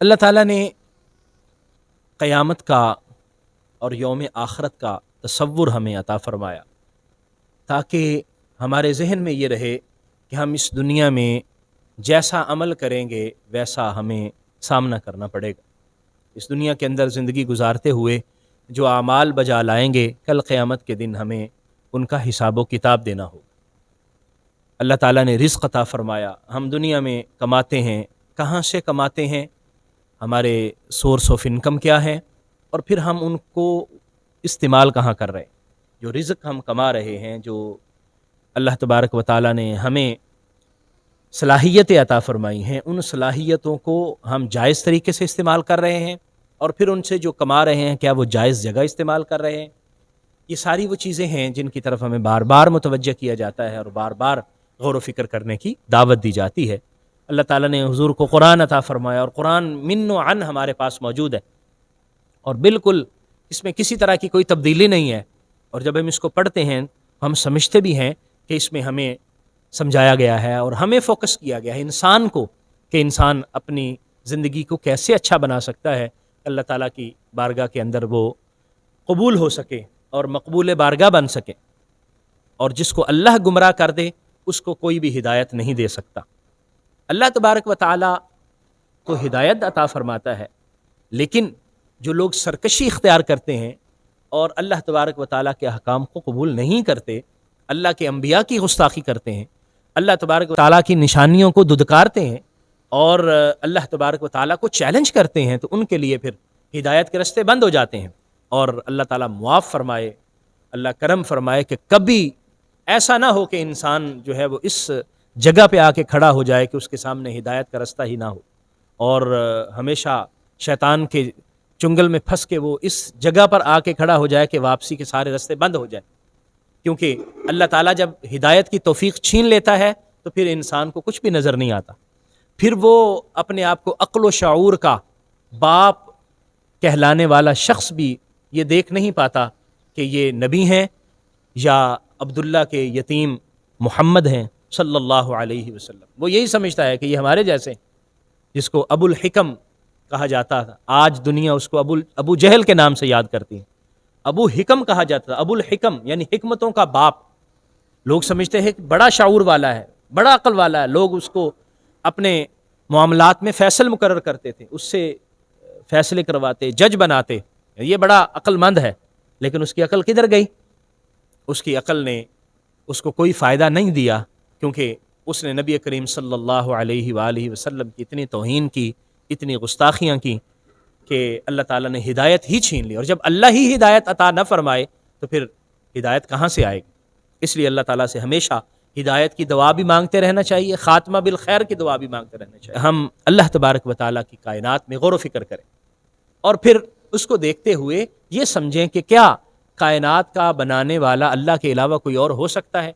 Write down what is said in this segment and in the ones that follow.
اللہ تعالیٰ نے قیامت کا اور یوم آخرت کا تصور ہمیں عطا فرمایا تاکہ ہمارے ذہن میں یہ رہے کہ ہم اس دنیا میں جیسا عمل کریں گے ویسا ہمیں سامنا کرنا پڑے گا۔ اس دنیا کے اندر زندگی گزارتے ہوئے جو اعمال بجا لائیں گے کل قیامت کے دن ہمیں ان کا حساب و کتاب دینا ہوگا۔ اللہ تعالیٰ نے رزق عطا فرمایا، ہم دنیا میں کماتے ہیں، کہاں سے کماتے ہیں، ہمارے سورس آف انکم کیا ہے، اور پھر ہم ان کو استعمال کہاں کر رہے ہیں۔ جو رزق ہم کما رہے ہیں، جو اللہ تبارک و تعالیٰ نے ہمیں صلاحیتیں عطا فرمائی ہیں، ان صلاحیتوں کو ہم جائز طریقے سے استعمال کر رہے ہیں، اور پھر ان سے جو کما رہے ہیں کیا وہ جائز جگہ استعمال کر رہے ہیں۔ یہ ساری وہ چیزیں ہیں جن کی طرف ہمیں بار بار متوجہ کیا جاتا ہے اور بار بار غور و فکر کرنے کی دعوت دی جاتی ہے۔ اللہ تعالیٰ نے حضور کو قرآن عطا فرمایا، اور قرآن من و عن ہمارے پاس موجود ہے، اور بالکل اس میں کسی طرح کی کوئی تبدیلی نہیں ہے، اور جب ہم اس کو پڑھتے ہیں ہم سمجھتے بھی ہیں کہ اس میں ہمیں سمجھایا گیا ہے اور ہمیں فوکس کیا گیا ہے انسان کو، کہ انسان اپنی زندگی کو کیسے اچھا بنا سکتا ہے، اللہ تعالیٰ کی بارگاہ کے اندر وہ قبول ہو سکے اور مقبول بارگاہ بن سکے۔ اور جس کو اللہ گمراہ کر دے اس کو کوئی بھی ہدایت نہیں دے سکتا۔ اللہ تبارک و تعالیٰ کو ہدایت عطا فرماتا ہے، لیکن جو لوگ سرکشی اختیار کرتے ہیں اور اللہ تبارک و تعالیٰ کے احکام کو قبول نہیں کرتے، اللہ کے انبیاء کی گستاخی کرتے ہیں، اللہ تبارک و تعالیٰ کی نشانیوں کو دھتکارتے ہیں اور اللہ تبارک و تعالیٰ کو چیلنج کرتے ہیں، تو ان کے لیے پھر ہدایت کے راستے بند ہو جاتے ہیں۔ اور اللہ تعالیٰ معاف فرمائے، اللہ کرم فرمائے کہ کبھی ایسا نہ ہو کہ انسان جو ہے وہ اس جگہ پہ آ کے کھڑا ہو جائے کہ اس کے سامنے ہدایت کا راستہ ہی نہ ہو، اور ہمیشہ شیطان کے چنگل میں پھنس کے وہ اس جگہ پر آ کے کھڑا ہو جائے کہ واپسی کے سارے راستے بند ہو جائے۔ کیونکہ اللہ تعالیٰ جب ہدایت کی توفیق چھین لیتا ہے تو پھر انسان کو کچھ بھی نظر نہیں آتا، پھر وہ اپنے آپ کو عقل و شعور کا باپ کہلانے والا شخص بھی یہ دیکھ نہیں پاتا کہ یہ نبی ہیں یا عبداللہ کے یتیم محمد ہیں صلی اللہ علیہ وسلم۔ وہ یہی سمجھتا ہے کہ یہ ہمارے جیسے، جس کو ابو الحکم کہا جاتا تھا، آج دنیا اس کو ابو جہل کے نام سے یاد کرتی ہے۔ ابو حکم کہا جاتا تھا، ابو الحکم یعنی حکمتوں کا باپ۔ لوگ سمجھتے ہیں کہ بڑا شعور والا ہے، بڑا عقل والا ہے، لوگ اس کو اپنے معاملات میں فیصل مقرر کرتے تھے، اس سے فیصلے کرواتے، جج بناتے، یہ بڑا عقل مند ہے۔ لیکن اس کی عقل کدھر گئی؟ اس کی عقل نے اس کو کوئی فائدہ نہیں دیا، کیونکہ اس نے نبی کریم صلی اللہ علیہ وآلہ وسلم کی اتنی توہین کی، اتنی گستاخیاں کی کہ اللہ تعالیٰ نے ہدایت ہی چھین لی۔ اور جب اللہ ہی ہدایت عطا نہ فرمائے تو پھر ہدایت کہاں سے آئے گی؟ اس لیے اللہ تعالیٰ سے ہمیشہ ہدایت کی دعا بھی مانگتے رہنا چاہیے، خاتمہ بالخیر کی دعا بھی مانگتے رہنا چاہیے۔ ہم اللہ تبارک و تعالیٰ کی کائنات میں غور و فکر کریں، اور پھر اس کو دیکھتے ہوئے یہ سمجھیں کہ کیا کائنات کا بنانے والا اللہ کے علاوہ کوئی اور ہو سکتا ہے؟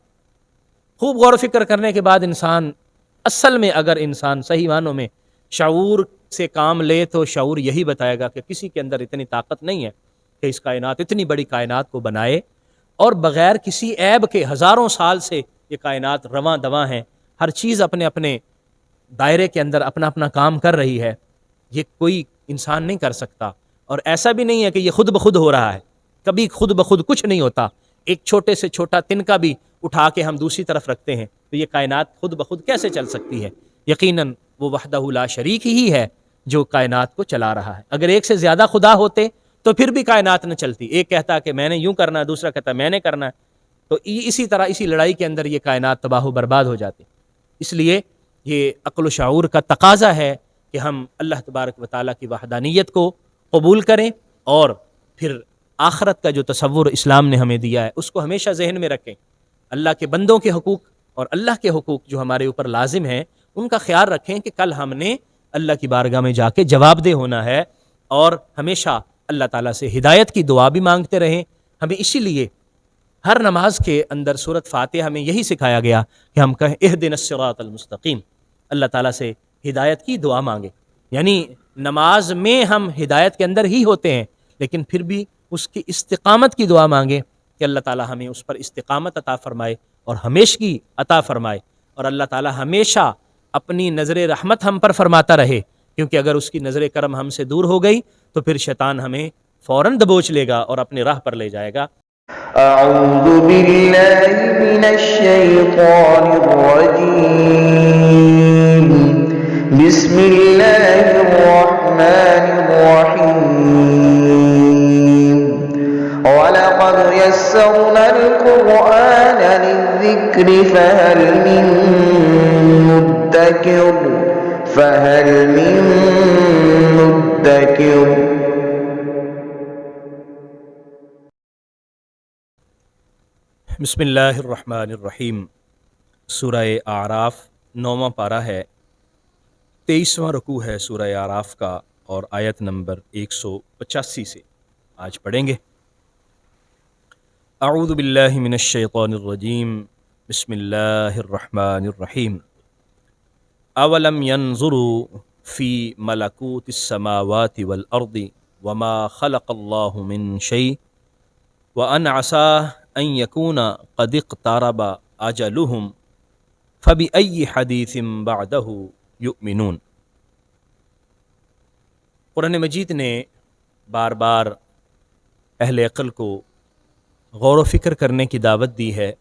خوب غور و فکر کرنے کے بعد انسان، اصل میں اگر انسان صحیح معنوں میں شعور سے کام لے تو شعور یہی بتائے گا کہ کسی کے اندر اتنی طاقت نہیں ہے کہ اس کائنات، اتنی بڑی کائنات کو بنائے، اور بغیر کسی عیب کے ہزاروں سال سے یہ کائنات رواں دواں ہیں، ہر چیز اپنے اپنے دائرے کے اندر اپنا اپنا کام کر رہی ہے۔ یہ کوئی انسان نہیں کر سکتا، اور ایسا بھی نہیں ہے کہ یہ خود بخود ہو رہا ہے، کبھی خود بخود کچھ نہیں ہوتا۔ ایک چھوٹے سے چھوٹا تنکا بھی اٹھا کے ہم دوسری طرف رکھتے ہیں تو یہ کائنات خود بخود کیسے چل سکتی ہے؟ یقیناً وہ وحدہ لا شریک ہی ہے جو کائنات کو چلا رہا ہے۔ اگر ایک سے زیادہ خدا ہوتے تو پھر بھی کائنات نہ چلتی، ایک کہتا کہ میں نے یوں کرنا ہے، دوسرا کہتا میں نے کرنا ہے، تو اسی طرح اسی لڑائی کے اندر یہ کائنات تباہ و برباد ہو جاتی۔ اس لیے یہ عقل و شعور کا تقاضا ہے کہ ہم اللہ تبارک و تعالیٰ کی وحدانیت کو قبول کریں، اور پھر آخرت کا جو تصور اسلام نے ہمیں دیا ہے اس کو ہمیشہ ذہن میں رکھیں۔ اللہ کے بندوں کے حقوق اور اللہ کے حقوق جو ہمارے اوپر لازم ہیں ان کا خیال رکھیں کہ کل ہم نے اللہ کی بارگاہ میں جا کے جواب دہ ہونا ہے، اور ہمیشہ اللہ تعالیٰ سے ہدایت کی دعا بھی مانگتے رہیں۔ ہمیں اسی لیے ہر نماز کے اندر سورۃ فاتحہ میں یہی سکھایا گیا کہ ہم کہیں اہدنا الصراط المستقیم، اللہ تعالیٰ سے ہدایت کی دعا مانگیں۔ یعنی نماز میں ہم ہدایت کے اندر ہی ہوتے ہیں، لیکن پھر بھی اس کی استقامت کی دعا مانگیں کہ اللہ تعالیٰ ہمیں اس پر استقامت عطا فرمائے اور ہمیشگی عطا فرمائے، اور اللہ تعالیٰ ہمیشہ اپنی نظر رحمت ہم پر فرماتا رہے کیونکہ اگر اس کی نظر کرم ہم سے دور ہو گئی تو پھر شیطان ہمیں فوراً دبوچ لے گا اور اپنی راہ پر لے جائے گا۔ اعوذ باللہ من الشیطان الرجیم، بسم اللہ الرحمن الرحیم، وَلَقَدْ يَسَّرْنَا الْقُرْآنَ لِلذِّكْرِ فَهَلْ مِن مُّدَّكِرٍ۔ بسم اللہ الرحمن الرحیم۔ سورہ اعراف 9واں پارہ ہے، 23واں رکوع ہے سورہ اعراف کا، اور آیت نمبر 185 سے آج پڑھیں گے۔ اعوذ باللہ من الشیطان الرجیم، بسم اللہ الرحمن الرحیم۔ اولم ينظروا فی ملکوت السماوات والارض وما خلق اللہ من شیء وان عسى ان يكون قد اقترب اجلهم فبأي حدیث بعدہ یؤمنون۔ قرآن مجید نے بار بار اہل عقل کو غور و فکر کرنے کی دعوت دی ہے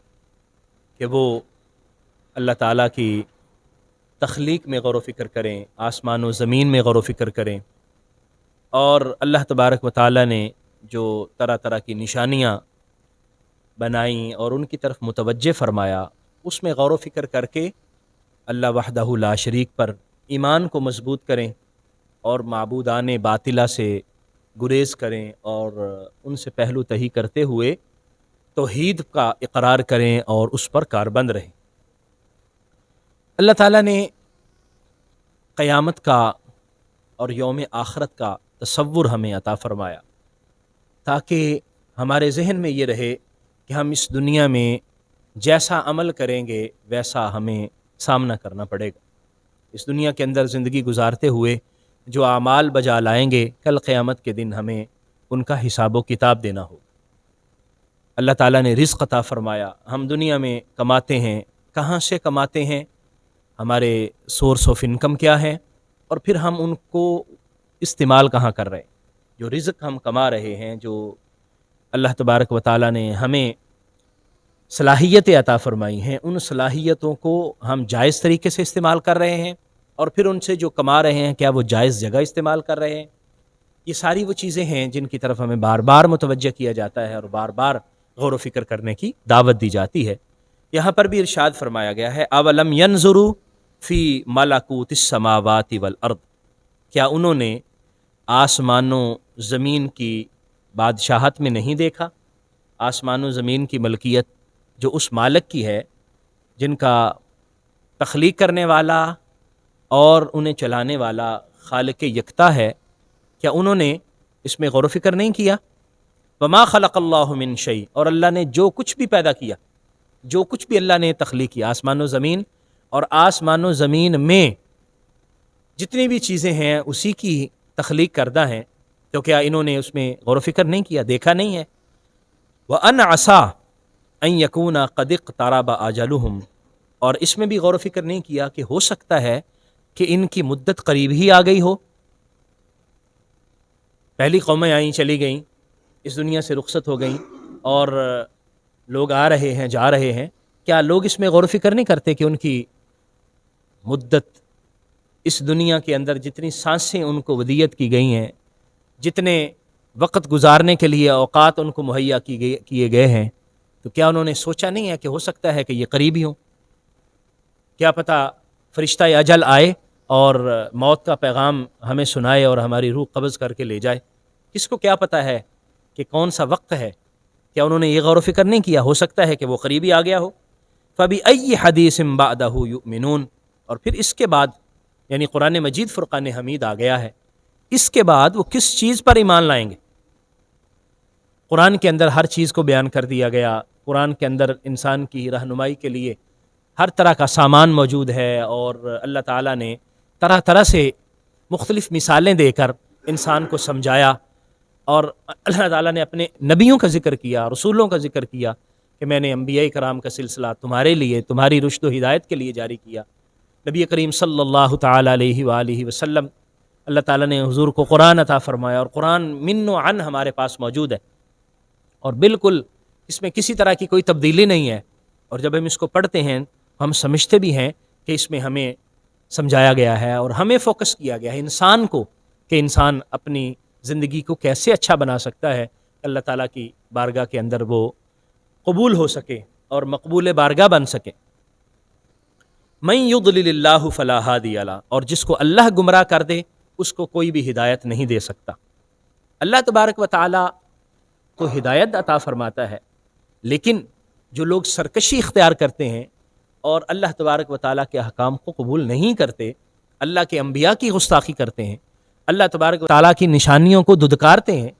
کہ وہ اللہ تعالیٰ کی تخلیق میں غور و فکر کریں، آسمان و زمین میں غور و فکر کریں، اور اللہ تبارک و تعالیٰ نے جو طرح طرح کی نشانیاں بنائیں اور ان کی طرف متوجہ فرمایا، اس میں غور و فکر کر کے اللہ وحدہ لا شریک پر ایمان کو مضبوط کریں اور معبودان باطلہ سے گریز کریں اور ان سے پہلو تہی کرتے ہوئے توحید کا اقرار کریں اور اس پر کاربند رہیں۔ اللہ تعالیٰ نے قیامت کا اور یوم آخرت کا تصور ہمیں عطا فرمایا تاکہ ہمارے ذہن میں یہ رہے کہ ہم اس دنیا میں جیسا عمل کریں گے ویسا ہمیں سامنا کرنا پڑے گا۔ اس دنیا کے اندر زندگی گزارتے ہوئے جو اعمال بجا لائیں گے، کل قیامت کے دن ہمیں ان کا حساب و کتاب دینا ہوگا۔ اللہ تعالیٰ نے رزق عطا فرمایا، ہم دنیا میں کماتے ہیں، کہاں سے کماتے ہیں، ہمارے سورس آف انکم کیا ہے، اور پھر ہم ان کو استعمال کہاں کر رہے ہیں۔ جو رزق ہم کما رہے ہیں، جو اللہ تبارک و تعالیٰ نے ہمیں صلاحیتیں عطا فرمائی ہیں، ان صلاحیتوں کو ہم جائز طریقے سے استعمال کر رہے ہیں، اور پھر ان سے جو کما رہے ہیں کیا وہ جائز جگہ استعمال کر رہے ہیں۔ یہ ساری وہ چیزیں ہیں جن کی طرف ہمیں بار بار متوجہ کیا جاتا ہے اور بار بار غور و فکر کرنے کی دعوت دی جاتی ہے۔ یہاں پر بھی ارشاد فرمایا گیا ہے، اولم ینظروا فی ملکوت السماوات والارض، کیا انہوں نے آسمان و زمین کی بادشاہت میں نہیں دیکھا؟ آسمان و زمین کی ملکیت جو اس مالک کی ہے جن کا تخلیق کرنے والا اور انہیں چلانے والا خالق یکتا ہے، کیا انہوں نے اس میں غور و فکر نہیں کیا؟ وما خلق اللہ من شیء، اور اللہ نے جو کچھ بھی پیدا کیا، جو کچھ بھی اللہ نے تخلیق کیا، آسمان و زمین، اور آسمان و زمین میں جتنی بھی چیزیں ہیں اسی کی تخلیق کردہ ہیں، تو کیا انہوں نے اس میں غور و فکر نہیں کیا، دیکھا نہیں ہے؟ وَأَنْ عَسَىٰ أَنْ يَكُونَ قَدِ اقْتَرَبَ أَجَلُهُمْ، اور اس میں بھی غور و فکر نہیں کیا کہ ہو سکتا ہے کہ ان کی مدت قریب ہی آ گئی ہو۔ پہلی قومیں آئیں چلی گئیں، اس دنیا سے رخصت ہو گئیں، اور لوگ آ رہے ہیں جا رہے ہیں، کیا لوگ اس میں غور و فکر نہیں کرتے کہ ان کی مدت، اس دنیا کے اندر جتنی سانسیں ان کو ودیت کی گئی ہیں، جتنے وقت گزارنے کے لیے اوقات ان کو مہیا کیے گئے ہیں، تو کیا انہوں نے سوچا نہیں ہے کہ ہو سکتا ہے کہ یہ قریبی ہوں؟ کیا پتہ فرشتہ اجل آئے اور موت کا پیغام ہمیں سنائے اور ہماری روح قبض کر کے لے جائے۔ کس کو کیا پتہ ہے کہ کون سا وقت ہے؟ کیا انہوں نے یہ غور و فکر نہیں کیا؟ ہو سکتا ہے کہ وہ قریبی آ گیا ہو۔ فَبِأَيِّ حَدِيثٍ بَعْدَهُ يُؤْمِنُونَ، اور پھر اس کے بعد، یعنی قرآن مجید فرقان حمید آ گیا ہے، اس کے بعد وہ کس چیز پر ایمان لائیں گے؟ قرآن کے اندر ہر چیز کو بیان کر دیا گیا، قرآن کے اندر انسان کی رہنمائی کے لیے ہر طرح کا سامان موجود ہے، اور اللہ تعالیٰ نے طرح طرح سے مختلف مثالیں دے کر انسان کو سمجھایا، اور اللہ تعالیٰ نے اپنے نبیوں کا ذکر کیا، رسولوں کا ذکر کیا کہ میں نے انبیاء کرام کا سلسلہ تمہارے لیے، تمہاری رشد و ہدایت کے لیے جاری کیا۔ نبی کریم صلی اللہ تعالیٰ علیہ وآلہ وسلم اللہ تعالیٰ نے حضور کو قرآن عطا فرمایا، اور قرآن من و عن ہمارے پاس موجود ہے، اور بالکل اس میں کسی طرح کی کوئی تبدیلی نہیں ہے، اور جب ہم اس کو پڑھتے ہیں ہم سمجھتے بھی ہیں کہ اس میں ہمیں سمجھایا گیا ہے اور ہمیں فوکس کیا گیا ہے انسان کو، کہ انسان اپنی زندگی کو کیسے اچھا بنا سکتا ہے، اللہ تعالیٰ کی بارگاہ کے اندر وہ قبول ہو سکے اور مقبول بارگاہ بن سکے۔ من یضلل اللہ فلا ہادی لہ، اور جس کو اللہ گمراہ کر دے اس کو کوئی بھی ہدایت نہیں دے سکتا۔ اللہ تبارک و تعالیٰ کو ہدایت عطا فرماتا ہے، لیکن جو لوگ سرکشی اختیار کرتے ہیں اور اللہ تبارک و تعالیٰ کے احکام کو قبول نہیں کرتے، اللہ کے انبیاء کی گستاخی کرتے ہیں، اللہ تبارک و تعالیٰ کی نشانیوں کو دھتکارتے ہیں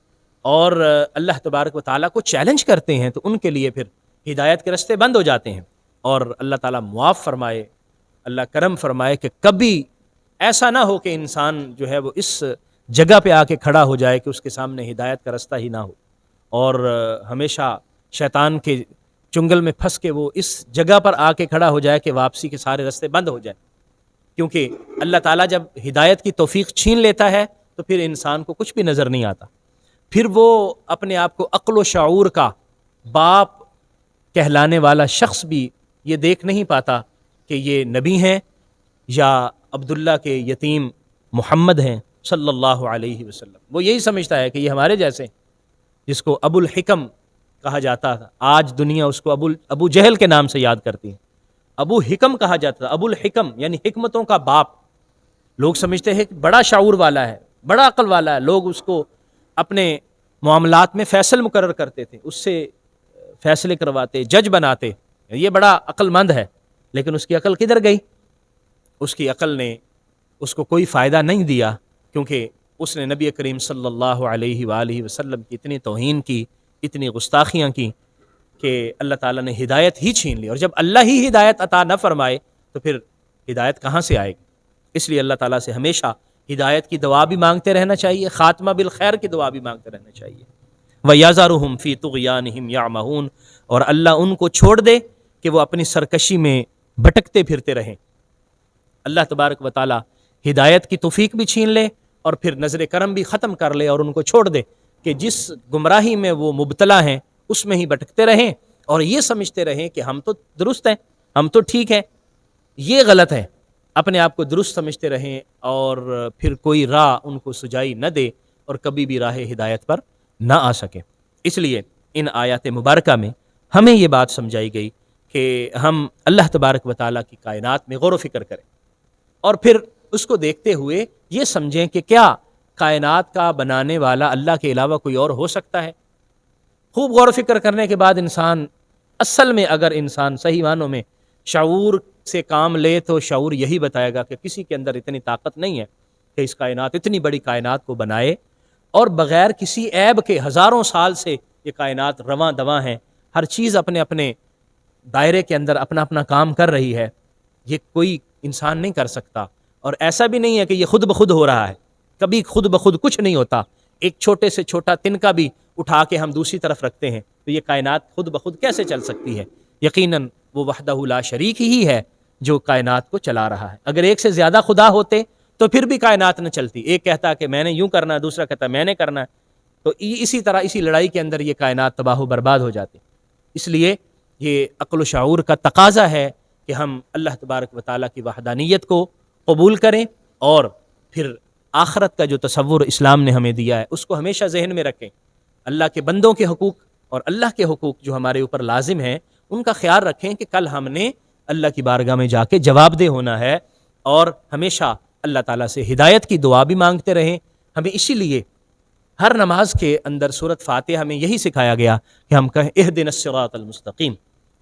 اور اللہ تبارک و تعالیٰ کو چیلنج کرتے ہیں، تو ان کے لیے پھر ہدایت کے راستے بند ہو جاتے ہیں۔ اور اللہ تعالیٰ معاف فرمائے، اللہ کرم فرمائے کہ کبھی ایسا نہ ہو کہ انسان جو ہے وہ اس جگہ پہ آ کے کھڑا ہو جائے کہ اس کے سامنے ہدایت کا راستہ ہی نہ ہو، اور ہمیشہ شیطان کے چنگل میں پھنس کے وہ اس جگہ پر آ کے کھڑا ہو جائے کہ واپسی کے سارے راستے بند ہو جائیں۔ کیونکہ اللہ تعالیٰ جب ہدایت کی توفیق چھین لیتا ہے تو پھر انسان کو کچھ بھی نظر نہیں آتا، پھر وہ اپنے آپ کو عقل و شعور کا باپ کہلانے والا شخص بھی یہ دیکھ نہیں پاتا کہ یہ نبی ہیں یا عبداللہ کے یتیم محمد ہیں صلی اللہ علیہ وسلم۔ وہ یہی سمجھتا ہے کہ یہ ہمارے جیسے، جس کو ابو الحکم کہا جاتا تھا، آج دنیا اس کو ابو جہل کے نام سے یاد کرتی ہے، ابو حکم کہا جاتا تھا، ابو الحکم یعنی حکمتوں کا باپ۔ لوگ سمجھتے ہیں کہ بڑا شعور والا ہے، بڑا عقل والا ہے، لوگ اس کو اپنے معاملات میں فیصل مقرر کرتے تھے، اس سے فیصلے کرواتے، جج بناتے، یہ بڑا عقل مند ہے۔ لیکن اس کی عقل کدھر گئی؟ اس کی عقل نے اس کو کوئی فائدہ نہیں دیا، کیونکہ اس نے نبی کریم صلی اللہ علیہ وآلہ وسلم کی اتنی توہین کی، اتنی گستاخیاں کی کہ اللہ تعالیٰ نے ہدایت ہی چھین لی، اور جب اللہ ہی ہدایت عطا نہ فرمائے تو پھر ہدایت کہاں سے آئے گی؟ اس لیے اللہ تعالیٰ سے ہمیشہ ہدایت کی دعا بھی مانگتے رہنا چاہیے، خاتمہ بالخیر کی دعا بھی مانگتے رہنا چاہیے۔ وَيَذَرُهُمْ فِي طُغْيَانِهِمْ يَعْمَهُونَ، اور اللہ ان کو چھوڑ دے کہ وہ اپنی سرکشی میں بھٹکتے پھرتے رہیں۔ اللہ تبارک و تعالیٰ ہدایت کی توفیق بھی چھین لے اور پھر نظر کرم بھی ختم کر لے اور ان کو چھوڑ دے کہ جس گمراہی میں وہ مبتلا ہیں اس میں ہی بھٹکتے رہیں، اور یہ سمجھتے رہیں کہ ہم تو درست ہیں، ہم تو ٹھیک ہیں۔ یہ غلط ہے، اپنے آپ کو درست سمجھتے رہیں اور پھر کوئی راہ ان کو سجائی نہ دے اور کبھی بھی راہ ہدایت پر نہ آ سکے۔ اس لیے ان آیات مبارکہ میں ہمیں یہ بات سمجھائی گئی کہ ہم اللہ تبارک و تعالیٰ کی کائنات میں غور و فکر کریں، اور پھر اس کو دیکھتے ہوئے یہ سمجھیں کہ کیا کائنات کا بنانے والا اللہ کے علاوہ کوئی اور ہو سکتا ہے؟ خوب غور و فکر کرنے کے بعد انسان، اصل میں اگر انسان صحیح معنوں میں شعور سے کام لے تو شعور یہی بتائے گا کہ کسی کے اندر اتنی طاقت نہیں ہے کہ اس کائنات، اتنی بڑی کائنات کو بنائے اور بغیر کسی عیب کے ہزاروں سال سے یہ کائنات رواں دواں ہیں، ہر چیز اپنے اپنے دائرے کے اندر اپنا اپنا کام کر رہی ہے۔ یہ کوئی انسان نہیں کر سکتا، اور ایسا بھی نہیں ہے کہ یہ خود بخود ہو رہا ہے، کبھی خود بخود کچھ نہیں ہوتا۔ ایک چھوٹے سے چھوٹا تنکا بھی اٹھا کے ہم دوسری طرف رکھتے ہیں تو یہ کائنات خود بخود کیسے چل سکتی ہے؟ یقیناً وہ وحدہ لا شریک ہی ہے جو کائنات کو چلا رہا ہے۔ اگر ایک سے زیادہ خدا ہوتے تو پھر بھی کائنات نہ چلتی، ایک کہتا کہ میں نے یوں کرنا ہے، دوسرا کہتا میں نے کرنا ہے، تو اسی طرح اسی لڑائی کے اندر یہ کائنات تباہ و برباد ہو جاتی۔ اس لیے یہ عقل و شعور کا تقاضا ہے کہ ہم اللہ تبارک و تعالیٰ کی وحدانیت کو قبول کریں، اور پھر آخرت کا جو تصور اسلام نے ہمیں دیا ہے اس کو ہمیشہ ذہن میں رکھیں۔ اللہ کے بندوں کے حقوق اور اللہ کے حقوق جو ہمارے اوپر لازم ہیں ان کا خیال رکھیں کہ کل ہم نے اللہ کی بارگاہ میں جا کے جواب دہ ہونا ہے، اور ہمیشہ اللہ تعالیٰ سے ہدایت کی دعا بھی مانگتے رہیں۔ ہمیں اسی لیے ہر نماز کے اندر سورۃ فاتحہ میں یہی سکھایا گیا کہ ہم کہیں اہدنا الصراط المستقیم،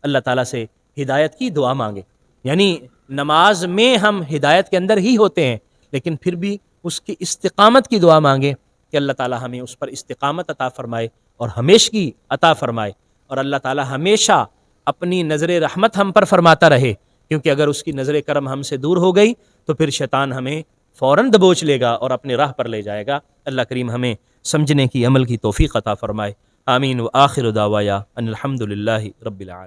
اللہ تعالیٰ سے ہدایت کی دعا مانگیں۔ یعنی نماز میں ہم ہدایت کے اندر ہی ہوتے ہیں، لیکن پھر بھی اس کی استقامت کی دعا مانگیں کہ اللہ تعالیٰ ہمیں اس پر استقامت عطا فرمائے اور ہمیشگی عطا فرمائے، اور اللہ تعالیٰ ہمیشہ اپنی نظر رحمت ہم پر فرماتا رہے، کیونکہ اگر اس کی نظر کرم ہم سے دور ہو گئی تو پھر شیطان ہمیں فوراً دبوچ لے گا اور اپنے راہ پر لے جائے گا۔ اللہ کریم ہمیں سمجھنے کی، عمل کی توفیق عطا فرمائے۔ آمین۔ وآخر دعوایا ان الحمد للہ رب العالمین۔